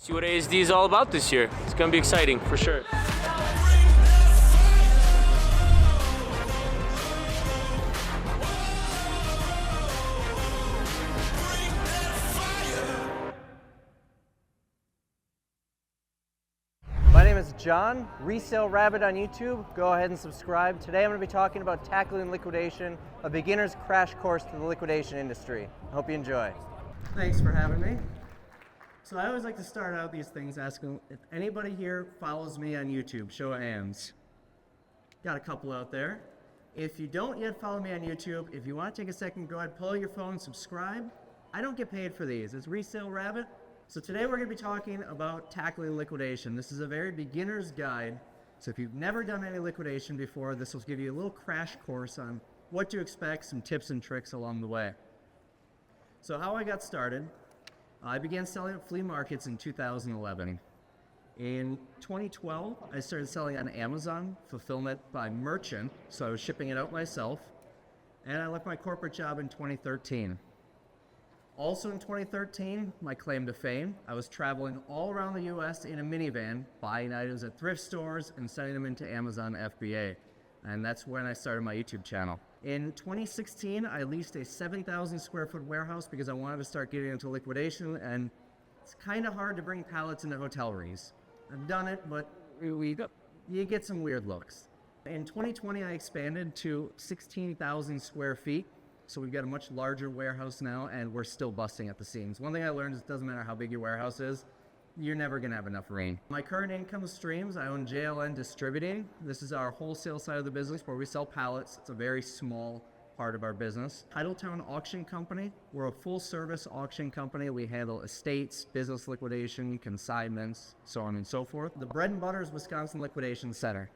See what ASD is all about this year. It's gonna be exciting for sure. My name is John, Resale Rabbit on YouTube. Go ahead and subscribe. Today I'm going to be talking about tackling liquidation, a beginner's crash course to the liquidation industry. I hope you enjoy. Thanks for having me. So I always like to start out these things asking if anybody here follows me on YouTube. Show of hands. Got a couple out there. If you don't yet follow me on YouTube, if you want to take a second, go ahead, pull out your phone, subscribe. I don't get paid for these. It's Resale Rabbit. So today we're going to be talking about tackling liquidation. This is a very beginner's guide. So if you've never done any liquidation before, this will give you a little crash course on what to expect, some tips and tricks along the way. So how I got started, I began selling at flea markets in 2011. In 2012, I started selling on Amazon, fulfillment by merchant, so I was shipping it out myself, and I left my corporate job in 2013. Also in 2013, my claim to fame, I was traveling all around the US in a minivan, buying items at thrift stores and sending them into Amazon FBA. And that's when I started my YouTube channel. In 2016, I leased a 7,000 square foot warehouse because I wanted to start getting into liquidation, and it's kind of hard to bring pallets into hotel rooms. I've done it, but you get some weird looks. In 2020, I expanded to 16,000 square feet. So we've got a much larger warehouse now, and we're still busting at the seams. One thing I learned is it doesn't matter how big your warehouse is, you're never gonna have enough room. My current income streams, I own JLN Distributing. This is our wholesale side of the business where we sell pallets. It's a very small part of our business. Titletown Auction Company, we're a full service auction company. We handle estates, business liquidation, consignments, so on and so forth. The bread and butter is Wisconsin Liquidation Center.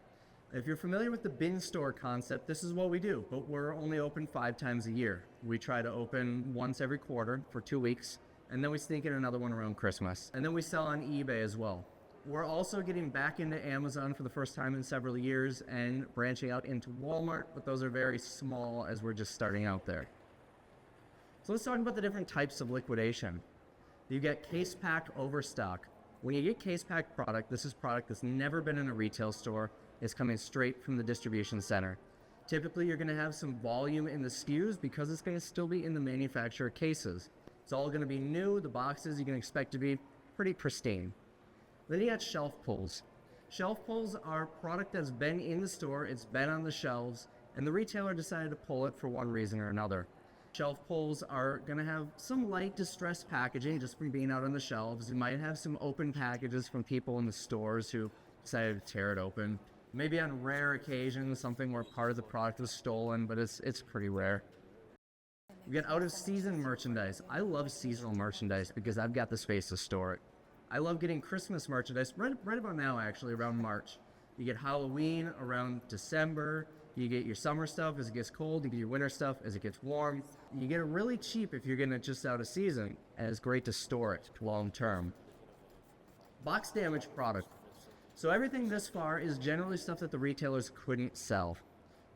If you're familiar with the bin store concept, this is what we do, but we're only open 5 times a year. We try to open once every quarter for 2 weeks, and then we sneak in another one around Christmas. And then we sell on eBay as well. We're also getting back into Amazon for the first time in several years and branching out into Walmart, but those are very small as we're just starting out there. So let's talk about the different types of liquidation. You get case pack overstock. When you get case pack product, this is product that's never been in a retail store. It's coming straight from the distribution center. Typically, you're gonna have some volume in the SKUs because it's gonna still be in the manufacturer cases. It's all gonna be new. The boxes you can expect to be pretty pristine. Then you got shelf pulls. Shelf pulls are product that's been in the store, it's been on the shelves, and the retailer decided to pull it for one reason or another. Shelf pulls are gonna have some light distressed packaging just from being out on the shelves. You might have some open packages from people in the stores who decided to tear it open. Maybe on rare occasions, something where part of the product was stolen, but it's pretty rare. You get out of season merchandise. I love seasonal merchandise because I've got the space to store it. I love getting Christmas merchandise right about now, actually, around March. You get Halloween around December. You get your summer stuff as it gets cold. You get your winter stuff as it gets warm. You get it really cheap if you're getting it just out of season, and it's great to store it long term. Box damage product. So everything this far is generally stuff that the retailers couldn't sell.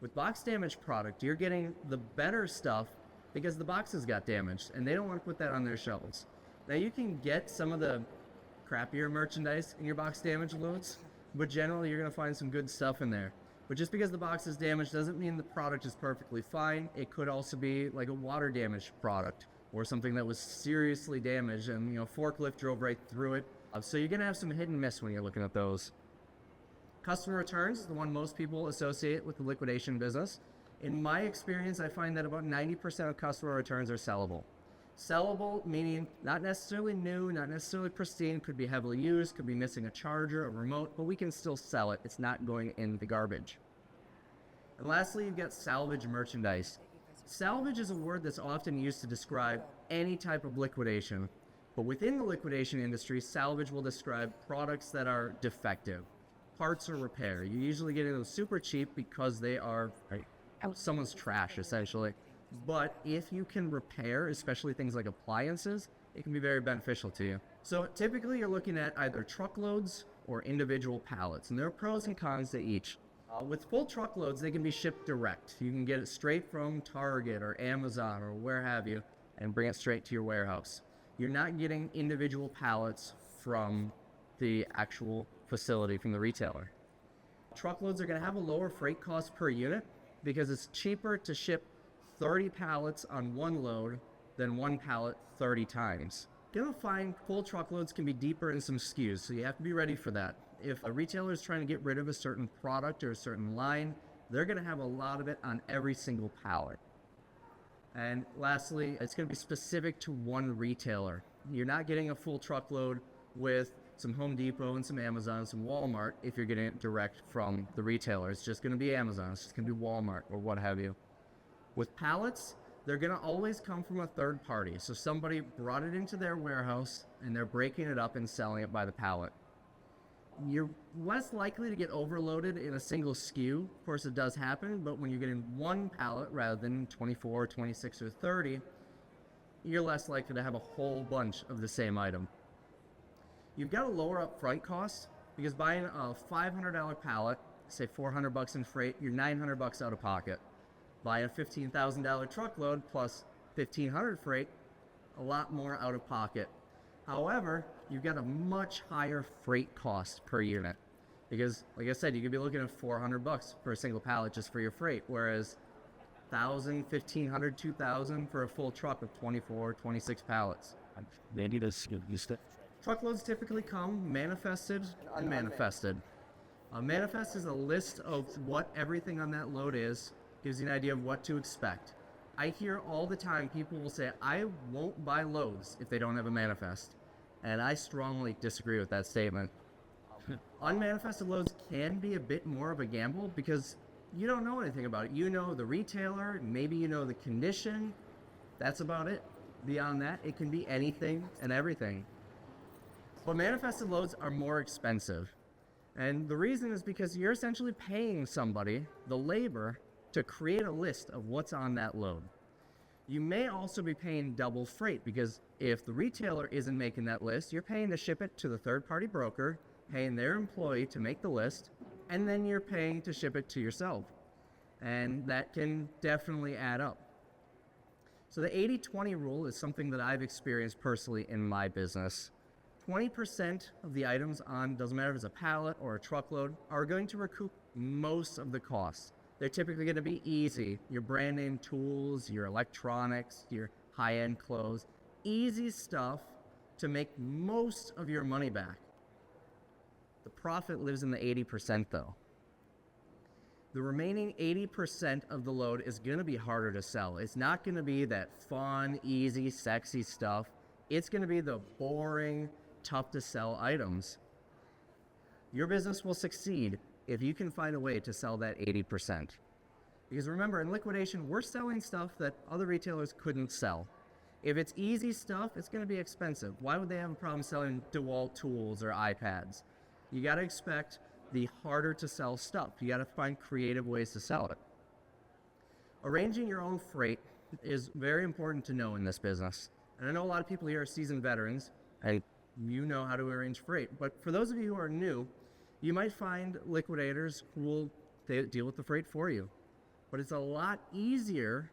With box damage product, you're getting the better stuff because the boxes got damaged and they don't want to put that on their shelves. Now you can get some of the crappier merchandise in your box damage loads, but generally you're going to find some good stuff in there. But just because the box is damaged doesn't mean the product is perfectly fine. It could also be like a water damaged product or something that was seriously damaged and forklift drove right through it. So you're gonna have some hit and miss when you're looking at those. Customer returns is the one most people associate with the liquidation business. In my experience, I find that about 90% of customer returns are sellable. Sellable meaning not necessarily new, not necessarily pristine, could be heavily used, could be missing a charger, a remote, but we can still sell it. It's not going in the garbage. And lastly, you've got salvage merchandise. Salvage is a word that's often used to describe any type of liquidation. But within the liquidation industry, salvage will describe products that are defective, parts or repair. You usually get them super cheap because they are someone's trash, essentially. But if you can repair, especially things like appliances, it can be very beneficial to you. So typically you're looking at either truckloads or individual pallets, and there are pros and cons to each. With full truckloads, they can be shipped direct. You can get it straight from Target or Amazon or where have you, and bring it straight to your warehouse. You're not getting individual pallets from the actual facility, from the retailer. Truckloads are going to have a lower freight cost per unit because it's cheaper to ship 30 pallets on one load than one pallet 30 times. You're going to find full truckloads can be deeper in some SKUs, so you have to be ready for that. If a retailer is trying to get rid of a certain product or a certain line, they're going to have a lot of it on every single pallet. And lastly, it's going to be specific to one retailer. You're not getting a full truckload with some Home Depot and some Amazon and some Walmart if you're getting it direct from the retailer. It's just going to be Amazon, it's just going to be Walmart or what have you. With pallets, they're going to always come from a third party. So somebody brought it into their warehouse and they're breaking it up and selling it by the pallet. You're less likely to get overloaded in a single SKU. Of course, it does happen, but when you're getting one pallet rather than 24, 26, or 30, you're less likely to have a whole bunch of the same item. You've got a lower upfront cost because buying a $500 pallet, say $400 in freight, you're $900 out of pocket. Buying a $15,000 truckload plus $1,500 freight, a lot more out of pocket. However, you've got a much higher freight cost per unit because, like I said, you could be looking at $400 for a single pallet just for your freight, whereas $1,000, $1,500, $2,000 for a full truck of 24, 26 pallets. They need us to use it. Truckloads typically come manifested, unmanifested. A manifest is a list of what everything on that load is, gives you an idea of what to expect. I hear all the time people will say, I won't buy loads if they don't have a manifest. And I strongly disagree with that statement. Unmanifested loads can be a bit more of a gamble because you don't know anything about it. You know the retailer, maybe you know the condition, that's about it. Beyond that, it can be anything and everything. But manifested loads are more expensive. And the reason is because you're essentially paying somebody the labor to create a list of what's on that load. You may also be paying double freight because if the retailer isn't making that list, you're paying to ship it to the third-party broker, paying their employee to make the list, and then you're paying to ship it to yourself. And that can definitely add up. So the 80-20 rule is something that I've experienced personally in my business. 20% of the items on, doesn't matter if it's a pallet or a truckload, are going to recoup most of the costs. They're typically going to be easy. Your brand name tools, your electronics, your high-end clothes. Easy stuff to make most of your money back. The profit lives in the 80% though. The remaining 80% of the load is going to be harder to sell. It's not going to be that fun, easy, sexy stuff. It's going to be the boring, tough to sell items. Your business will succeed if you can find a way to sell that 80%. Because remember, in liquidation, we're selling stuff that other retailers couldn't sell. If it's easy stuff, it's going to be expensive. Why would they have a problem selling DeWalt tools or iPads? You got to expect the harder to sell stuff. You got to find creative ways to sell it. Arranging your own freight is very important to know in this business. And I know a lot of people here are seasoned veterans, and you know how to arrange freight. But for those of you who are new, you might find liquidators who will deal with the freight for you. But it's a lot easier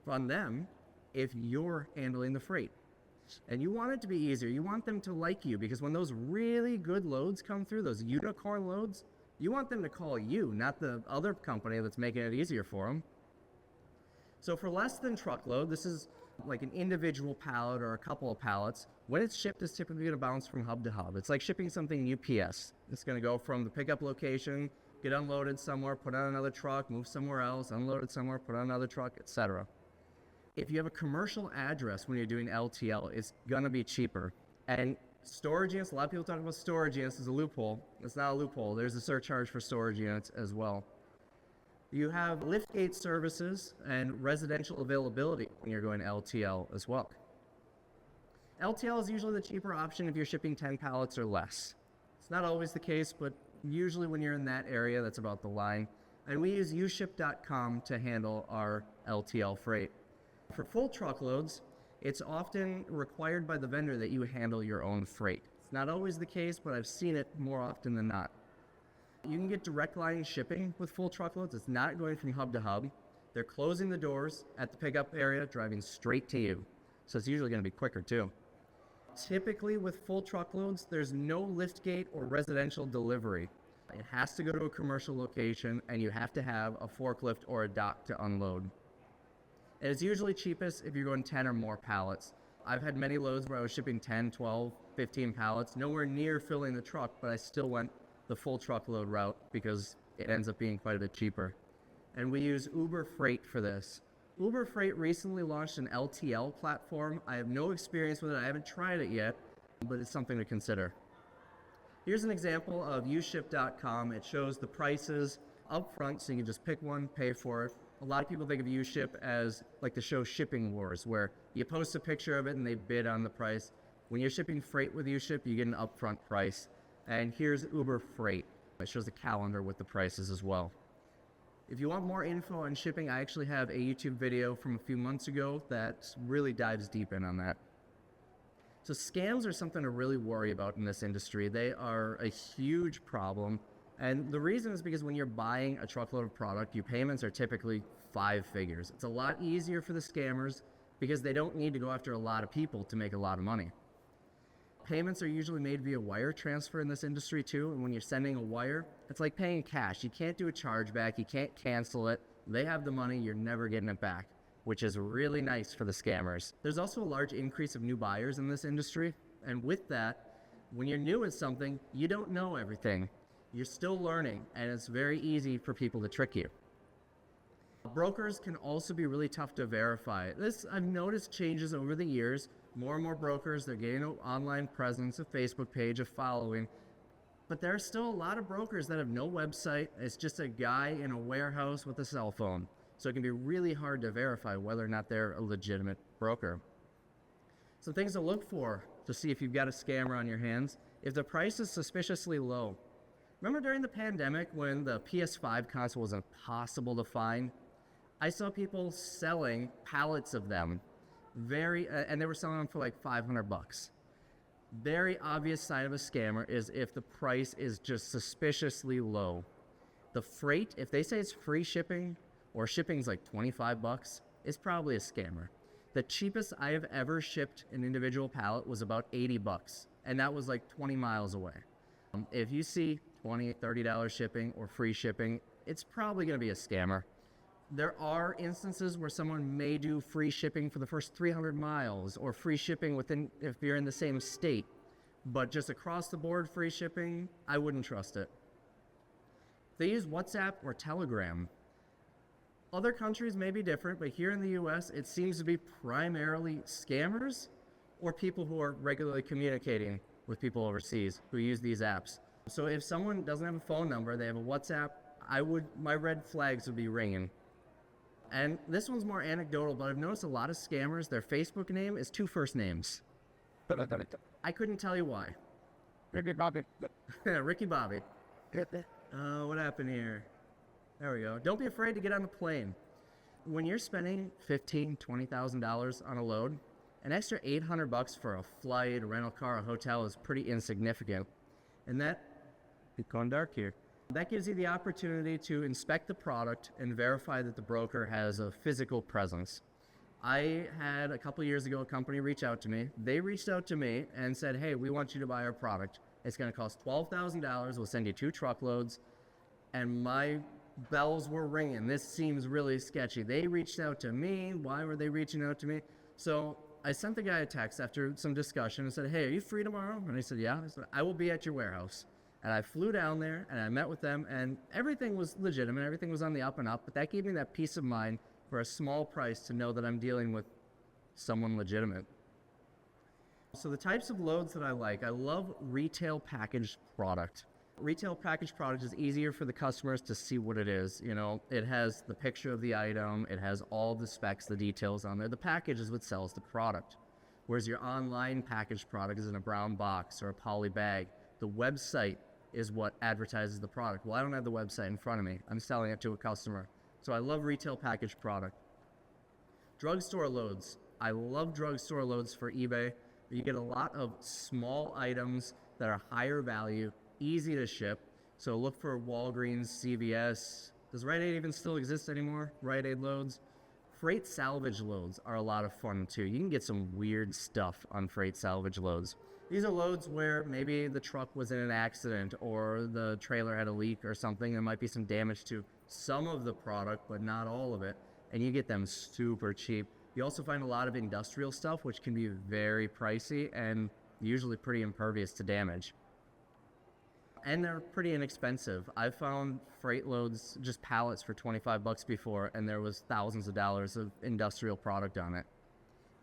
on them if you're handling the freight. And you want it to be easier. You want them to like you because when those really good loads come through, those unicorn loads, you want them to call you, not the other company that's making it easier for them. So for less than truckload, this is like an individual pallet or a couple of pallets. When it's shipped, it's typically going to bounce from hub to hub. It's like shipping something UPS. It's going to go from the pickup location, get unloaded somewhere, put on another truck, move somewhere else, unloaded somewhere, put on another truck, etc. If you have a commercial address when you're doing LTL, it's going to be cheaper. And storage units, a lot of people talk about storage units as a loophole. It's not a loophole. There's a surcharge for storage units as well. You have liftgate services and residential availability when you're going LTL as well. LTL is usually the cheaper option if you're shipping 10 pallets or less. It's not always the case, but usually when you're in that area, that's about the line. And we use uship.com to handle our LTL freight. For full truckloads, it's often required by the vendor that you handle your own freight. It's not always the case, but I've seen it more often than not. You can get direct line shipping with full truckloads. It's not going from hub to hub. They're closing the doors at the pickup area, driving straight to you. So it's usually going to be quicker too. Typically with full truckloads, there's no liftgate or residential delivery. It has to go to a commercial location and you have to have a forklift or a dock to unload. And it's usually cheapest if you're going 10 or more pallets. I've had many loads where I was shipping 10, 12, 15 pallets, nowhere near filling the truck, but I still went the full truckload route because it ends up being quite a bit cheaper. And we use Uber Freight for this. Uber Freight recently launched an LTL platform. I have no experience with it. I haven't tried it yet, but it's something to consider. Here's an example of uship.com. It shows the prices up front, so you can just pick one, pay for it. A lot of people think of Uship as like the show Shipping Wars, where you post a picture of it and they bid on the price. When you're shipping freight with Uship, you get an upfront price. And here's Uber Freight. It shows a calendar with the prices as well. If you want more info on shipping, I actually have a YouTube video from a few months ago that really dives deep in on that. So scams are something to really worry about in this industry. They are a huge problem. And the reason is because when you're buying a truckload of product, your payments are typically 5 figures. It's a lot easier for the scammers because they don't need to go after a lot of people to make a lot of money. Payments are usually made via wire transfer in this industry too, and when you're sending a wire, it's like paying cash. You can't do a chargeback, you can't cancel it. They have the money, you're never getting it back, which is really nice for the scammers. There's also a large increase of new buyers in this industry, and with that, when you're new at something, you don't know everything. You're still learning, and it's very easy for people to trick you. Brokers can also be really tough to verify. This, I've noticed changes over the years. More and more brokers, they're getting an online presence, a Facebook page, a following. But there are still a lot of brokers that have no website. It's just a guy in a warehouse with a cell phone. So it can be really hard to verify whether or not they're a legitimate broker. Some things to look for to see if you've got a scammer on your hands. If the price is suspiciously low. Remember during the pandemic when the PS5 console was impossible to find? I saw people selling pallets of them. And they were selling them for like 500 bucks. Very obvious sign of a scammer is if the price is just suspiciously low. The freight, if they say it's free shipping or shipping's like 25 bucks, it's probably a scammer. The cheapest I have ever shipped an individual pallet was about 80 bucks, and that was like 20 miles away. If you see $20, $30 shipping or free shipping, it's probably going to be a scammer. There are instances where someone may do free shipping for the first 300 miles or free shipping within if you're in the same state, but just across the board free shipping, I wouldn't trust it. They use WhatsApp or Telegram. Other countries may be different, but here in the US, it seems to be primarily scammers or people who are regularly communicating with people overseas who use these apps. So if someone doesn't have a phone number, they have a WhatsApp, my red flags would be ringing. And this one's more anecdotal, but I've noticed a lot of scammers, their Facebook name is 2 first names. I couldn't tell you why. Ricky Bobby. Ricky Bobby. What happened here? There we go. Don't be afraid to get on the plane. When you're spending $15,000, $20,000 on a load, an extra 800 bucks for a flight, a rental car, a hotel is pretty insignificant. And it's gone dark here. That gives you the opportunity to inspect the product and verify that the broker has a physical presence. I had a couple years ago a company reach out to me. They reached out to me and said, hey, we want you to buy our product. It's going to cost $12,000. We'll send you 2 truckloads. And my bells were ringing. This seems really sketchy. They reached out to me. Why were they reaching out to me? So I sent the guy a text after some discussion and said, hey, are you free tomorrow? And he said, yeah. I said, I will be at your warehouse. And I flew down there and I met with them and everything was legitimate. Everything was on the up and up, but that gave me that peace of mind for a small price to know that I'm dealing with someone legitimate. So the types of loads that I love retail packaged product. Retail packaged product is easier for the customers to see what it is. You know, it has the picture of the item, it has all the specs, the details on there. The package is what sells the product. Whereas your online packaged product is in a brown box or a poly bag. The website is what advertises the product. Well, I don't have the website in front of me. I'm selling it to a customer. So I love retail packaged product. Drugstore loads. I love drugstore loads for eBay. You get a lot of small items that are higher value, easy to ship. So look for Walgreens, CVS. Does Rite Aid even still exist anymore? Rite Aid loads. Freight salvage loads are a lot of fun too. You can get some weird stuff on freight salvage loads. These are loads where maybe the truck was in an accident or the trailer had a leak or something. There might be some damage to some of the product, but not all of it. And you get them super cheap. You also find a lot of industrial stuff, which can be very pricey and usually pretty impervious to damage. And they're pretty inexpensive. I've found freight loads, just pallets for 25 bucks before, and there was thousands of dollars of industrial product on it.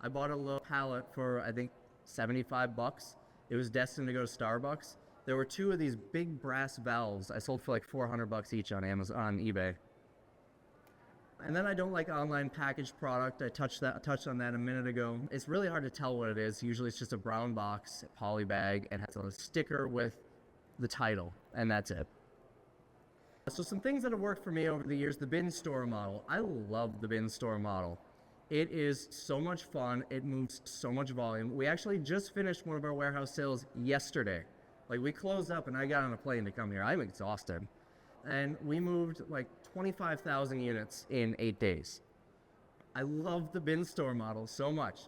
I bought a little pallet for, I think, 75 bucks. It was destined to go to Starbucks. There were 2 of these big brass valves I sold for like 400 bucks each on Amazon, on eBay. And then I don't like online packaged product. I touched on that a minute ago. It's really hard to tell what it is. Usually it's just a brown box, poly bag, and has a sticker with the title, and that's it. So some things that have worked for me over the years, the bin store model. I love the bin store model. It is so much fun. It moves so much volume. We actually just finished one of our warehouse sales yesterday. Like, we closed up and I got on a plane to come here. I'm exhausted. And we moved like 25,000 units in 8 days. I love the bin store model so much.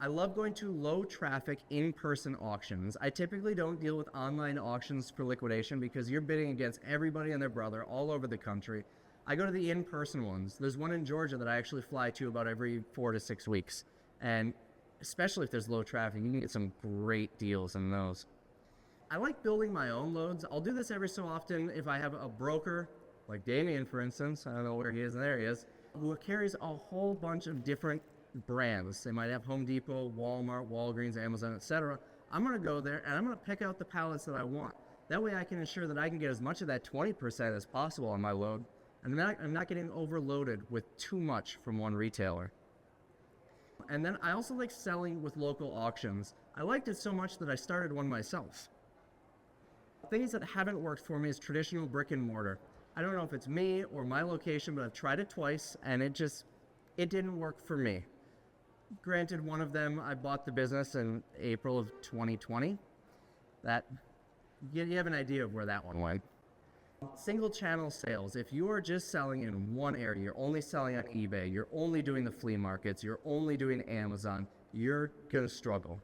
I love going to low traffic in-person auctions. I typically don't deal with online auctions for liquidation because you're bidding against everybody and their brother all over the country. I go to the in-person ones. There's one in Georgia that I actually fly to about every 4 to 6 weeks. And especially if there's low traffic, you can get some great deals in those. I like building my own loads. I'll do this every so often if I have a broker, like Damien, for instance. I don't know where he is, and there he is, who carries a whole bunch of different brands. They might have Home Depot, Walmart, Walgreens, Amazon, etc. I'm going to go there and I'm going to pick out the pallets that I want. That way I can ensure that I can get as much of that 20% as possible on my load. And I'm not getting overloaded with too much from one retailer. And then I also like selling with local auctions. I liked it so much that I started one myself. Things that haven't worked for me is traditional brick and mortar. I don't know if it's me or my location, but I've tried it twice and it didn't work for me. Granted, one of them, I bought the business in April of 2020. You have an idea of where that one went. Single channel sales. If you are just selling in one area, you're only selling on eBay, you're only doing the flea markets, you're only doing Amazon, you're going to struggle.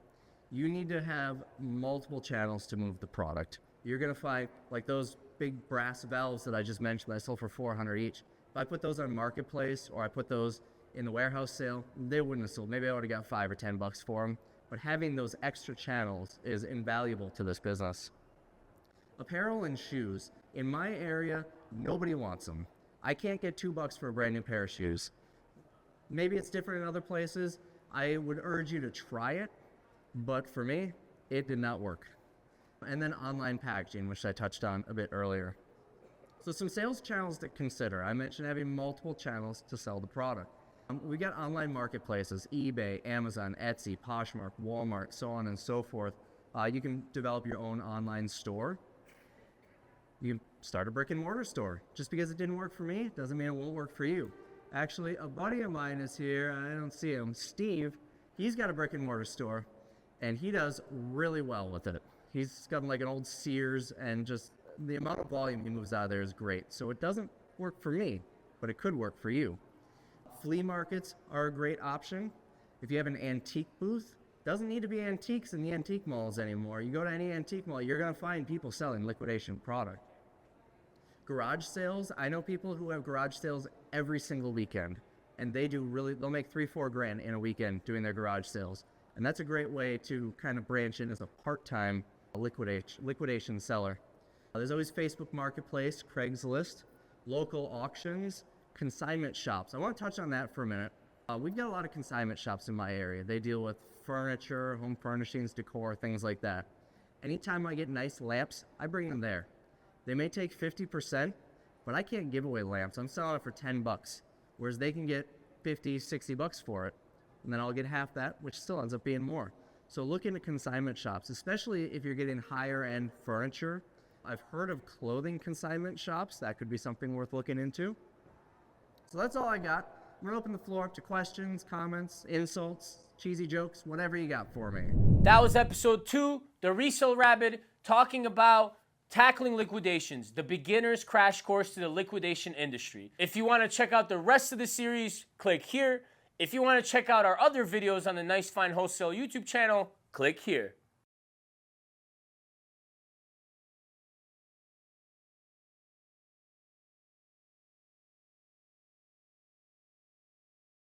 You need to have multiple channels to move the product. You're going to find, like those big brass valves that I just mentioned that I sold for 400 each. If I put those on Marketplace or I put those in the warehouse sale, they wouldn't have sold. Maybe I would have got 5 or 10 bucks for them. But having those extra channels is invaluable to this business. Apparel and shoes. In my area, nobody wants them. I can't get $2 for a brand new pair of shoes. Maybe it's different in other places. I would urge you to try it, but for me, it did not work. And then online packaging, which I touched on a bit earlier. So some sales channels to consider. I mentioned having multiple channels to sell the product. We got online marketplaces, eBay, Amazon, Etsy, Poshmark, Walmart, so on and so forth. You can develop your own online store. You can start a brick and mortar store. Just because it didn't work for me doesn't mean it won't work for you. Actually, a buddy of mine is here. I don't see him. Steve, he's got a brick and mortar store, and he does really well with it. He's got like an old Sears, and just the amount of volume he moves out of there is great. So it doesn't work for me, but it could work for you. Flea markets are a great option. If you have an antique booth, doesn't need to be antiques in the antique malls anymore. You go to any antique mall, you're going to find people selling liquidation product. Garage sales, I know people who have garage sales every single weekend, and they'll make $3-4 grand in a weekend doing their garage sales. And that's a great way to kind of branch in as a part-time liquidation seller. There's always Facebook Marketplace, Craigslist, local auctions, consignment shops. I want to touch on that for a minute. We've got a lot of consignment shops in my area. They deal with furniture, home furnishings, decor, things like that. Anytime I get nice lamps, I bring them there. They may take 50%, but I can't give away lamps. I'm selling it for 10 bucks, whereas they can get 50, 60 bucks for it. And then I'll get half that, which still ends up being more. So look into consignment shops, especially if you're getting higher end furniture. I've heard of clothing consignment shops. That could be something worth looking into. So that's all I got. I'm gonna open the floor up to questions, comments, insults, cheesy jokes, whatever you got for me. That was episode 2, the Resale Rabbit, talking about Tackling Liquidations, the beginner's crash course to the liquidation industry. If you want to check out the rest of the series, click here. If you want to check out our other videos on the Nice Find Wholesale YouTube channel, click here.